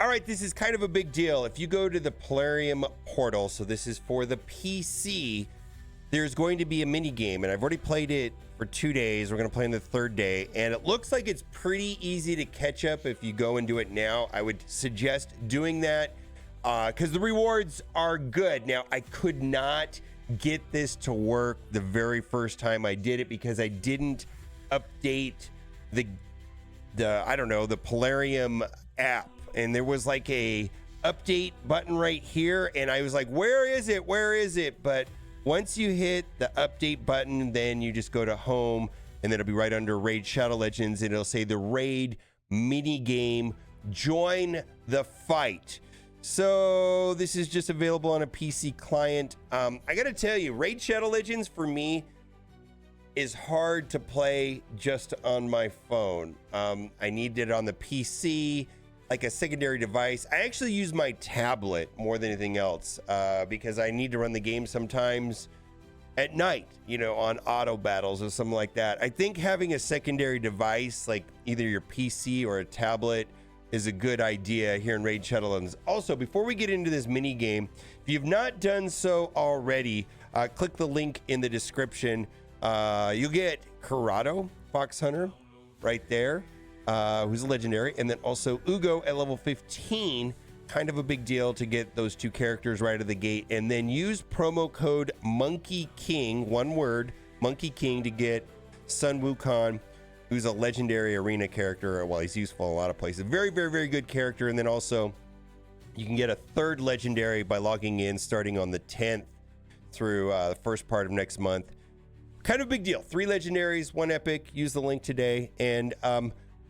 All right, this is kind of a big deal. If you go to the Plarium portal, so this is for the PC, there's going to be a mini game, and I've already played it for 2 days. We're going to play on the third day, and it looks like it's pretty easy to catch up if you go and do it now. I would suggest doing that because the rewards are good. Now, I could not get this to work the very first time I did it because I didn't update the I don't know, the Plarium app. And there was like a update button right here, and I was like, where is it? But once you hit the update button, then you just go to home, and then it'll be right under Raid Shadow Legends, and it'll say the Raid mini game, join the fight. So this is just available on a PC client. I gotta tell you, Raid Shadow Legends for me is hard to play just on my phone. I need it on the PC, like a secondary device. I actually use my tablet more than anything else because I need to run the game sometimes at night, you know, on auto battles or something like that. I think having a secondary device, like either your PC or a tablet, is a good idea here in Raid Shadow Legends. Also, before we get into this mini game, if you've not done so already, click the link in the description. You'll get Corrado, Fox Hunter, right there. Who's a legendary, and then also Ugo at level 15, kind of a big deal to get those two characters right out of the gate. And then use promo code Monkey King, one word, Monkey King, to get Sun Wukong, who's a legendary arena character. Well, he's useful in a lot of places. Very, very, very good character. And then also you can get a third legendary by logging in starting on the 10th through the first part of next month. Kind of a big deal. 3 legendaries, 1 epic. Use the link today. And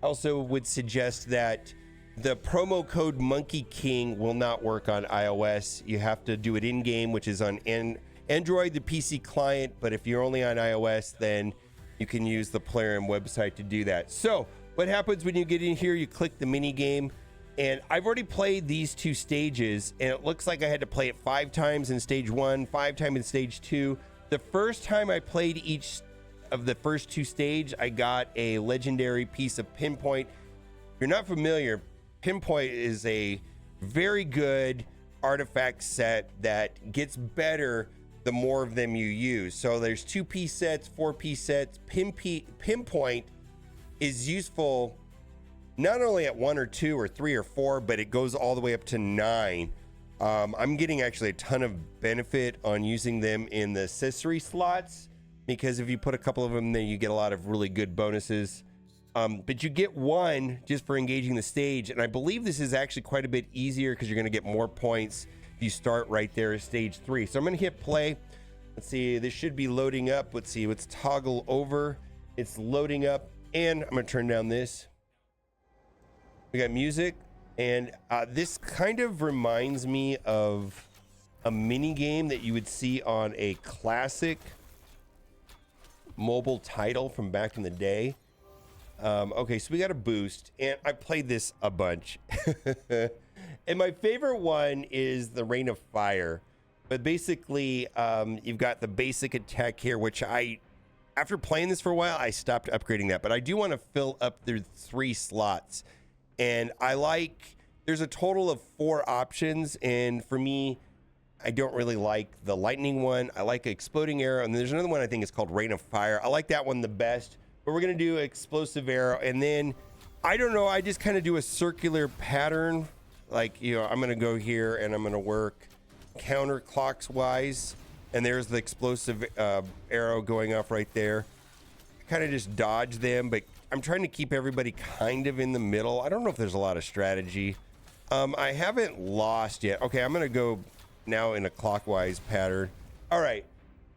also would suggest that the promo code Monkey King will not work on iOS. You have to do it in game, which is on Android, the PC client. But if you're only on iOS, then you can use the Plarium website to do that. So what happens when you get in here, you click the mini game, and I've already played these 2 stages, and it looks like I had to play it 5 times in stage 1, 5 times in stage 2. The first time I played each of the first 2 stages, I got a legendary piece of Pinpoint. If you're not familiar, Pinpoint is a very good artifact set that gets better the more of them you use. So there's 2-piece sets, 4-piece sets. Pinpoint is useful not only at 1 or 2 or 3 or 4, but it goes all the way up to 9. I'm getting actually a ton of benefit on using them in the accessory slots, because if you put a couple of them there, you get a lot of really good bonuses. But you get 1 just for engaging the stage, and I believe this is actually quite a bit easier because you're going to get more points if you start right there at stage 3. So I'm going to hit play. Let's see, this should be loading up. Let's see, let's toggle over. It's loading up, and I'm going to turn down this. We got music, and this kind of reminds me of a mini game that you would see on a classic mobile title from back in the day. Okay, so we got a boost, and I played this a bunch. And my favorite one is the Rain of Fire. But basically, you've got the basic attack here, which after playing this for a while, I stopped upgrading that. But I do want to fill up the 3 slots. And there's a total of 4 options, and for me, I don't really like the lightning one. I like exploding arrow, and there's another one I think is called Rain of Fire. I like that one the best, but we're gonna do explosive arrow, and then I don't know, I just kind of do a circular pattern. Like, you know, I'm gonna go here and I'm gonna work counterclockwise, and there's the explosive arrow going off right there. I kind of just dodge them, but I'm trying to keep everybody kind of in the middle. I don't know if there's a lot of strategy. I haven't lost yet. Okay, I'm gonna go now in a clockwise pattern. All right.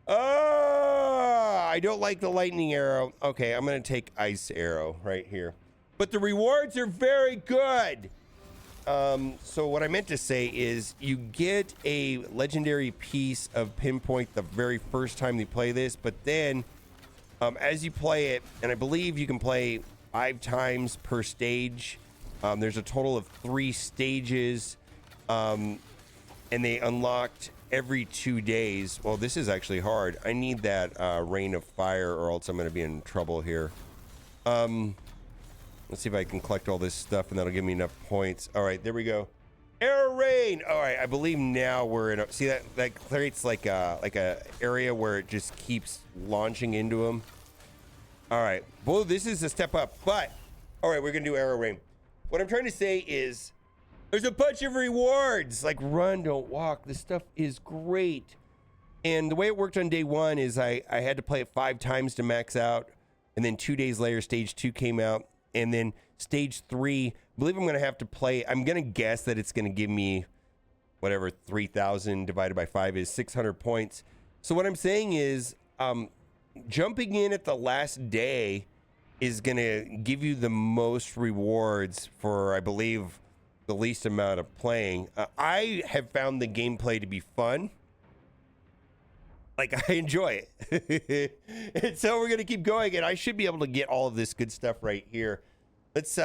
I don't like the lightning arrow. Okay, I'm gonna take ice arrow right here. But the rewards are very good. So what I meant to say is you get a legendary piece of Pinpoint the very first time you play this, but then as you play it, and I believe you can play 5 times per stage. There's a total of 3 stages. And they unlocked every 2 days. Well, this is actually hard. I need that Rain of Fire, or else I'm going to be in trouble here. Let Let's see if I can collect all this stuff and that'll give me enough points. All right, there we go. Arrow rain. All right, I believe now we're in a, see that creates like a area where it just keeps launching into them. All right, well, this is a step up, but all right, we're gonna do arrow rain. What I'm trying to say is there's a bunch of rewards, like run, don't walk. This stuff is great. And the way it worked on day one is I had to play it 5 times to max out. And then 2 days later, stage 2 came out. And then stage 3, I believe I'm going to have to play. I'm going to guess that it's going to give me whatever 3,000 divided by 5 is 600 points. So what I'm saying is jumping in at the last day is going to give you the most rewards for, I believe, the least amount of playing. I have found the gameplay to be fun. Like, I enjoy it. And so we're going to keep going, and I should be able to get all of this good stuff right here. Let's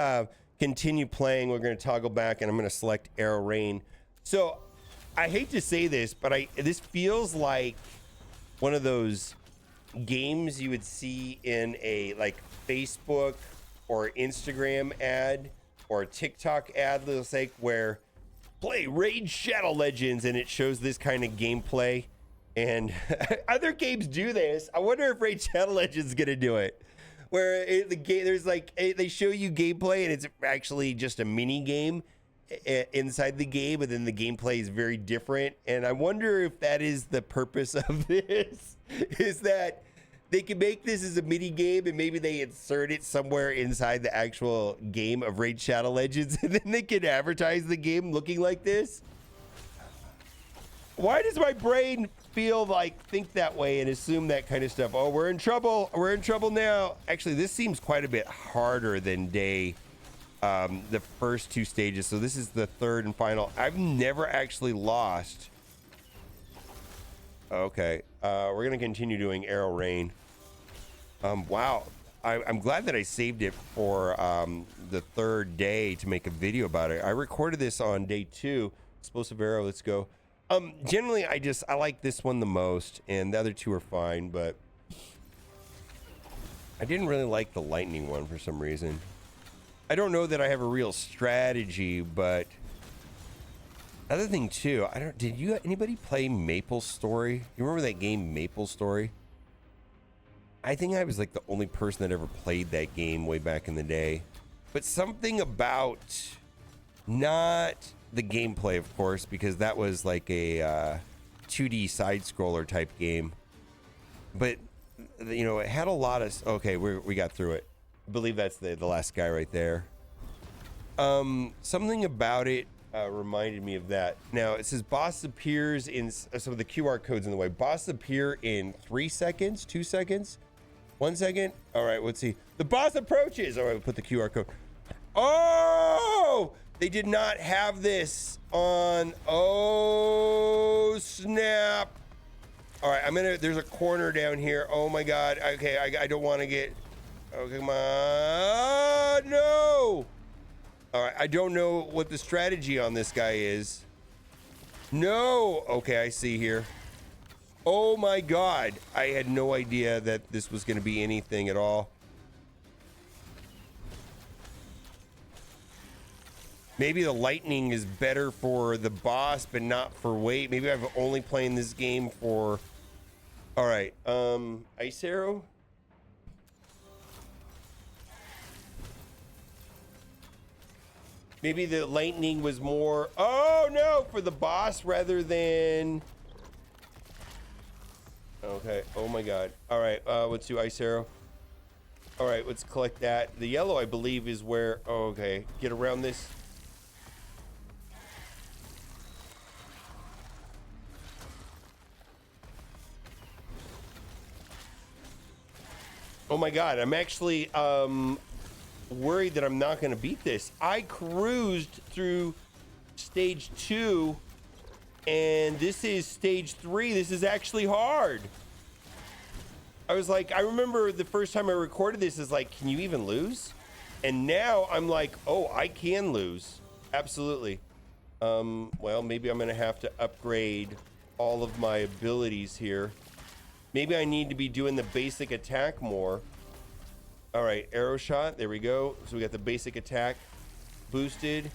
continue playing. We're going to toggle back, and I'm going to select Arrow Rain. So I hate to say this, but this feels like one of those games you would see in a like Facebook or Instagram ad or a TikTok ad, let's say, where play Raid Shadow Legends, and it shows this kind of gameplay. And other games do this. I wonder if Raid Shadow Legends is gonna do it, where there's like they show you gameplay and it's actually just a mini game inside the game, and then the gameplay is very different. And I wonder if that is the purpose of this, is that they can make this as a mini game and maybe they insert it somewhere inside the actual game of Raid Shadow Legends, and then they can advertise the game looking like this. Why does my brain think that way and assume that kind of stuff? Oh, we're in trouble. We're in trouble now. Actually, this seems quite a bit harder than the first 2 stages. So this is the 3rd and final. I've never actually lost. Okay. We're going to continue doing Arrow Rain. Wow. I'm glad that I saved it for the 3rd day to make a video about it. I recorded this on day 2. Explosive Arrow. Let's go. Generally, I like this one the most, and the other 2 are fine, but I didn't really like the lightning one for some reason. I don't know that I have a real strategy, but other thing too, did anybody play Maple Story? You remember that game Maple Story? I think I was like the only person that ever played that game way back in the day, but something about not the gameplay, of course, because that was like a 2D side scroller type game, but you know, it had a lot of okay, we got through it. I believe that's the last guy right there. Something about it reminded me of that. Now it says boss appears in some of the QR codes in the way. Boss appear in 3 seconds, 2 seconds, 1 second. All right, let's see. The boss approaches. All right, we'll put the QR code. Oh, they did not have this on. Oh, snap. All right, there's a corner down here. Oh my God. Okay, I don't want to get, okay, come on. No. All right, I don't know what the strategy on this guy is. No. Okay, I see here. Oh my God. I had no idea that this was going to be anything at all. Maybe the lightning is better for the boss, but not for weight. Maybe I've only playing this game for... All right, Ice Arrow. Maybe the lightning was more... Oh, no, for the boss rather than... Okay, oh my God. All right, let's do Ice Arrow. All right, let's collect that. The yellow, I believe, is where... Oh, okay, get around this... Oh my God, I'm actually worried that I'm not going to beat this. I cruised through stage 2 and this is stage 3. This is actually hard. I was like, I remember the first time I recorded this is like, can you even lose? And now I'm like, oh, I can lose. Absolutely. Well, maybe I'm going to have to upgrade all of my abilities here. Maybe I need to be doing the basic attack more. All right, arrow shot. There we go. So we got the basic attack boosted.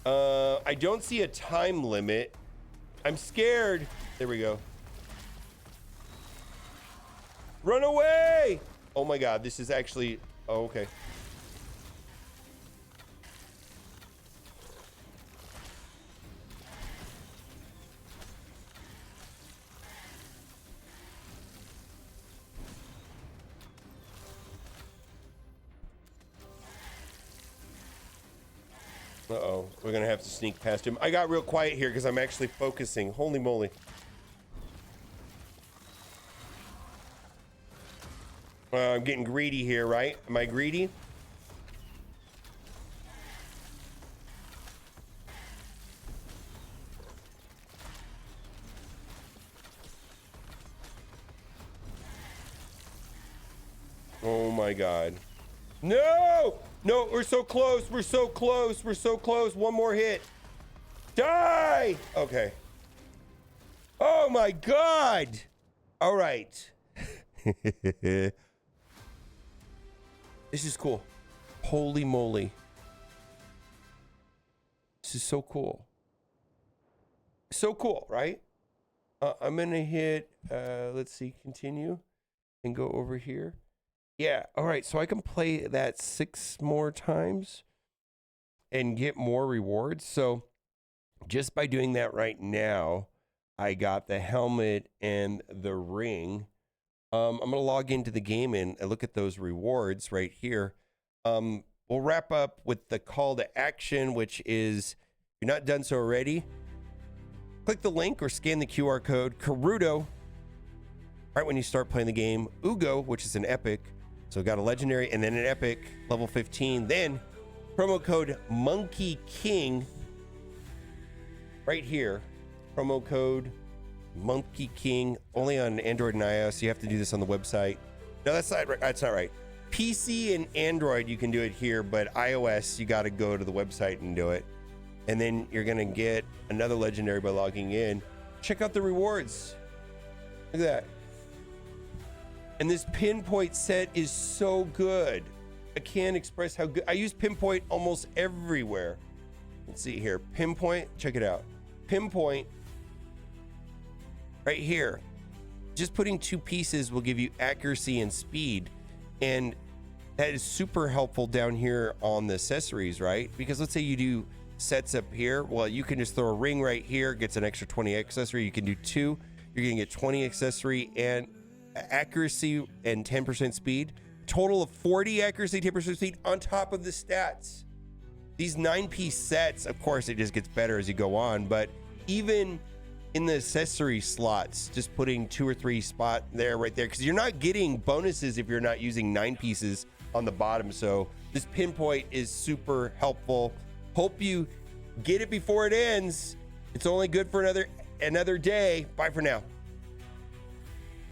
I don't see a time limit. I'm scared. There we go. Run away! Oh my god, this is actually... Oh, okay. Uh-oh, we're gonna have to sneak past him. I got real quiet here because I'm actually focusing. Holy moly. I'm getting greedy here, right? Am I greedy? Oh my god. No! No, we're so close. We're so close. We're so close. One more hit. Die! Okay. Oh my god! All right. This is cool. Holy moly. This is so cool. So cool, right? I'm gonna hit, let's see, continue and go over here. Yeah, all right, so I can play that 6 more times and get more rewards. So just by doing that right now, I got the helmet and the ring. I'm gonna log into the game and look at those rewards right here. We'll wrap up with the call to action, which is, if you're not done so already, click the link or scan the QR code. Karuto, right when you start playing the game. Ugo, which is an epic. So got a legendary and then an epic, level 15. Then promo code Monkey King right here. Promo code Monkey King, only on Android and iOS. You have to do this on the website. No, that's not right. That's not right. PC and Android, you can do it here, but iOS, you got to go to the website and do it. And then you're going to get another legendary by logging in. Check out the rewards. Look at that. And this Pinpoint set is so good. I can't express how good. I use Pinpoint almost everywhere. Let's see here. Pinpoint, check it out. Pinpoint right here. Just putting 2 pieces will give you accuracy and speed. And that is super helpful down here on the accessories, right? Because let's say you do sets up here. Well, you can just throw a ring right here, gets an extra 20 accessory. You can do 2. You're gonna get 20 accessory and accuracy and 10% speed. Total of 40 accuracy, 10% speed on top of the stats. These 9-piece sets, of course, it just gets better as you go on, but even in the accessory slots, just putting 2 or 3 spot there, right there, because you're not getting bonuses if you're not using 9 pieces on the bottom. So this Pinpoint is super helpful. Hope you get it before it ends. It's only good for another day. Bye for now.